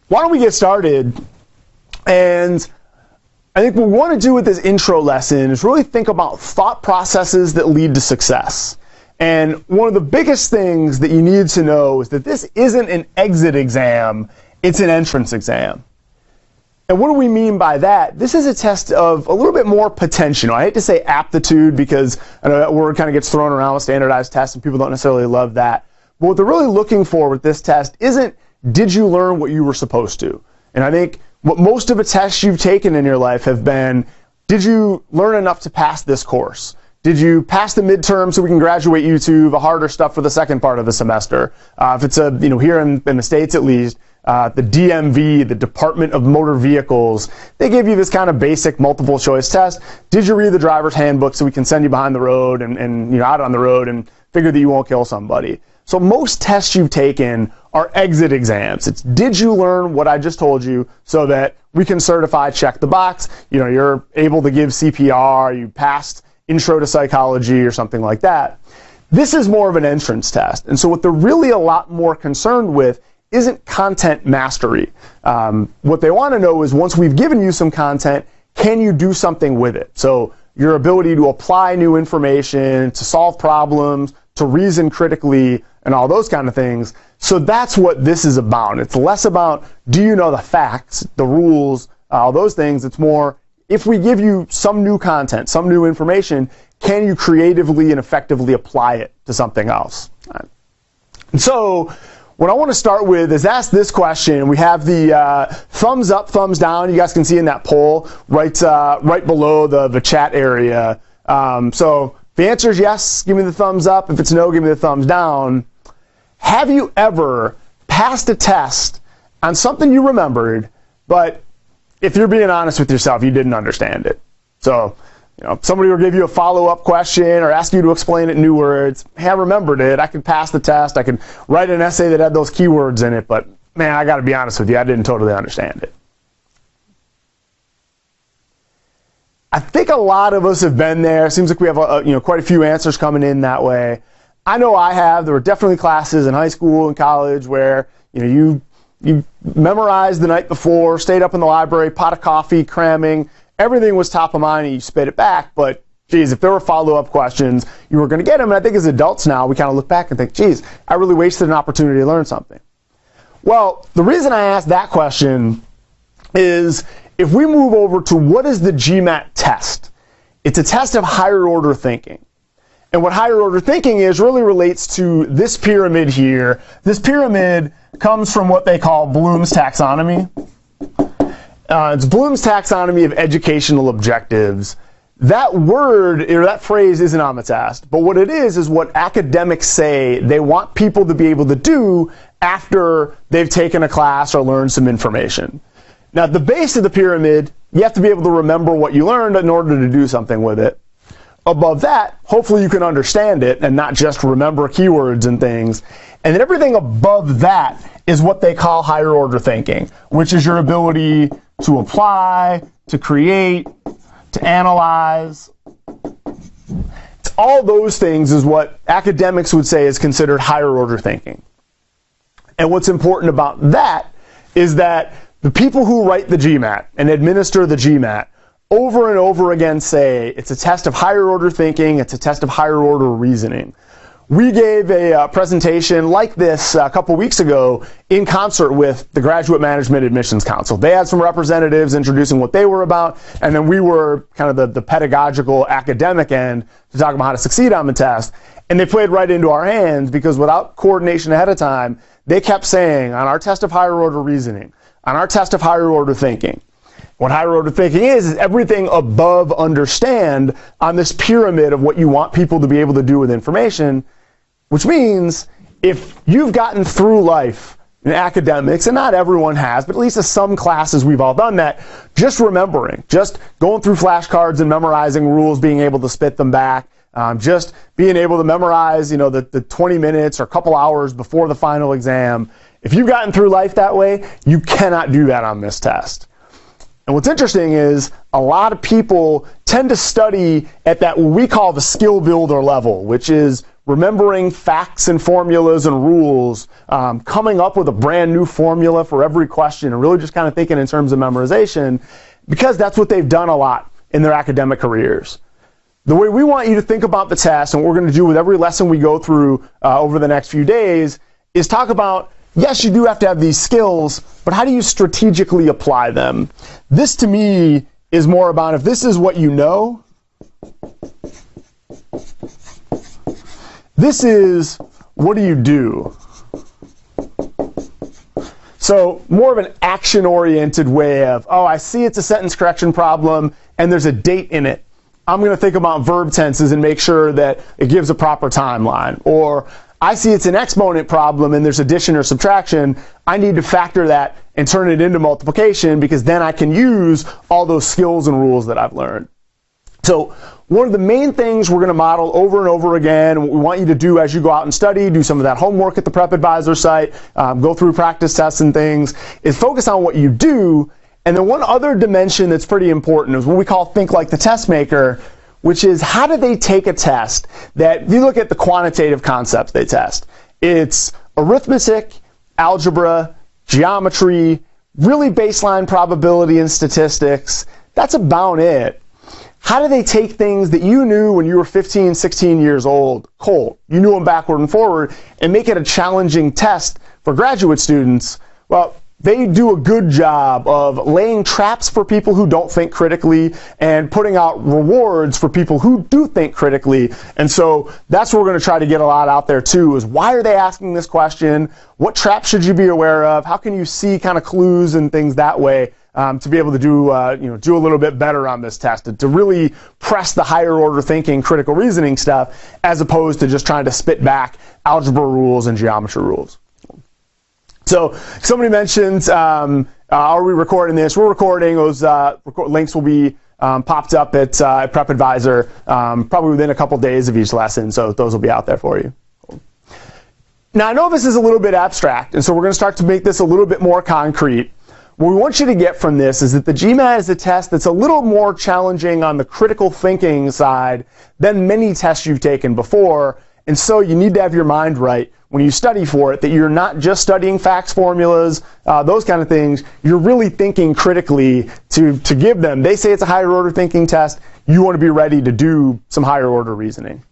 why don't we get started? And I think what we want to do with this intro lesson is really think about thought processes that lead to success. And one of the biggest things that you need to know is that this isn't an exit exam, it's an entrance exam. And what do we mean by that? This is a test of a little bit more potential. I hate to say aptitude because I know that word kind of gets thrown around with standardized tests and people don't necessarily love that. But what they're really looking for with this test isn't, did you learn what you were supposed to? And I think what most of the tests you've taken in your life have been, did you learn enough to pass this course? Did you pass the midterm so we can graduate you to the harder stuff for the second part of the semester? If it's here in the States at least, the DMV, the Department of Motor Vehicles, they give you this kind of basic multiple choice test. Did you read the driver's handbook so we can send you behind the road and out on the road and figure that you won't kill somebody? So most tests you've taken are exit exams. It's, did you learn what I just told you so that we can certify, check the box, you're able to give CPR, you passed intro to psychology or something like that. This is more of an entrance test. And so what they're really a lot more concerned with isn't content mastery. What they want to know is, once we've given you some content, can you do something with it? So your ability to apply new information, to solve problems, to reason critically, and all those kind of things. So that's what this is about. It's less about, do you know the facts, the rules, all those things. It's more, if we give you some new content, some new information, can you creatively and effectively apply it to something else? And so what I want to start with is ask this question. We have the thumbs up, thumbs down. You guys can see in that poll right below the chat area. So if the answer is yes, give me the thumbs up. If it's no, give me the thumbs down. Have you ever passed a test on something you remembered, but if you're being honest with yourself, you didn't understand it? So, somebody will give you a follow-up question or ask you to explain it in new words. Hey, I remembered it. I could pass the test. I could write an essay that had those keywords in it, but man, I got to be honest with you, I didn't totally understand it. I think a lot of us have been there. It seems like we have quite a few answers coming in that way. I know I have. There were definitely classes in high school and college where you memorized the night before, stayed up in the library, pot of coffee, cramming. Everything was top of mind and you spit it back. But geez, if there were follow-up questions, you were going to get them. And I think as adults now, we kind of look back and think, geez, I really wasted an opportunity to learn something. Well, the reason I asked that question is, if we move over to what is the Gmat test, it's a test of higher order thinking. And what higher order thinking is really relates to this pyramid here. This pyramid comes from what they call Bloom's taxonomy. It's Bloom's taxonomy of educational objectives. That word, or that phrase, isn't on the test, but what it is what academics say they want people to be able to do after they've taken a class or learned some information. Now, at the base of the pyramid, you have to be able to remember what you learned in order to do something with it. Above that, hopefully you can understand it and not just remember keywords and things. And then everything above that is what they call higher order thinking, which is your ability to apply, to create, to analyze. It's all those things is what academics would say is considered higher order thinking. And what's important about that is that the people who write the Gmat and administer the Gmat over and over again say it's a test of higher order thinking, it's a test of higher order reasoning. We gave a presentation like this a couple weeks ago in concert with the Graduate Management Admissions Council. They had some representatives introducing what they were about, and then we were kind of the pedagogical academic end to talk about how to succeed on the test. And they played right into our hands because without coordination ahead of time, they kept saying, on our test of higher order reasoning, on our test of higher order thinking, what higher order thinking is everything above understand on this pyramid of what you want people to be able to do with information, which means if you've gotten through life in academics, and not everyone has, but at least in some classes we've all done that, just remembering, just going through flashcards and memorizing rules, being able to spit them back, just being able to memorize, the 20 minutes or a couple hours before the final exam. If you've gotten through life that way, you cannot do that on this test. And what's interesting is a lot of people tend to study at that what we call the skill builder level, which is remembering facts and formulas and rules, coming up with a brand new formula for every question, and really just kind of thinking in terms of memorization, because that's what they've done a lot in their academic careers. The way we want you to think about the test, and what we're going to do with every lesson we go through over the next few days, is talk about, yes, you do have to have these skills, but how do you strategically apply them? This, to me, is more about, if this is what you know, this is, what do you do? So more of an action-oriented way of, oh, I see it's a sentence correction problem, and there's a date in it. I'm going to think about verb tenses and make sure that it gives a proper timeline. Or I see it's an exponent problem and there's addition or subtraction. I need to factor that and turn it into multiplication, because then I can use all those skills and rules that I've learned. So one of the main things we're going to model over and over again, and what we want you to do as you go out and study, do some of that homework at the Prep Advisor site, go through practice tests and things, is focus on what you do. And then one other dimension that's pretty important is what we call think like the test maker, which is, how do they take a test that, if you look at the quantitative concepts they test, it's arithmetic, algebra, geometry, really baseline probability and statistics. That's about it. How do they take things that you knew when you were 15, 16 years old, cold, you knew them backward and forward, and make it a challenging test for graduate students? Well, they do a good job of laying traps for people who don't think critically and putting out rewards for people who do think critically. And so that's what we're going to try to get a lot out there too, is why are they asking this question? What traps should you be aware of? How can you see kind of clues and things that way to be able to do, do a little bit better on this test, to really press the higher order thinking, critical reasoning stuff, as opposed to just trying to spit back algebra rules and geometry rules. So somebody mentions, are we recording this? We're recording. Those links will be popped up at Prep Advisor probably within a couple days of each lesson, so those will be out there for you. Now, I know this is a little bit abstract, and so we're going to start to make this a little bit more concrete. What we want you to get from this is that the Gmat is a test that's a little more challenging on the critical thinking side than many tests you've taken before, and so you need to have your mind right when you study for it, that you're not just studying facts, formulas, those kind of things. You're really thinking critically to give them. They say it's a higher order thinking test. You want to be ready to do some higher order reasoning.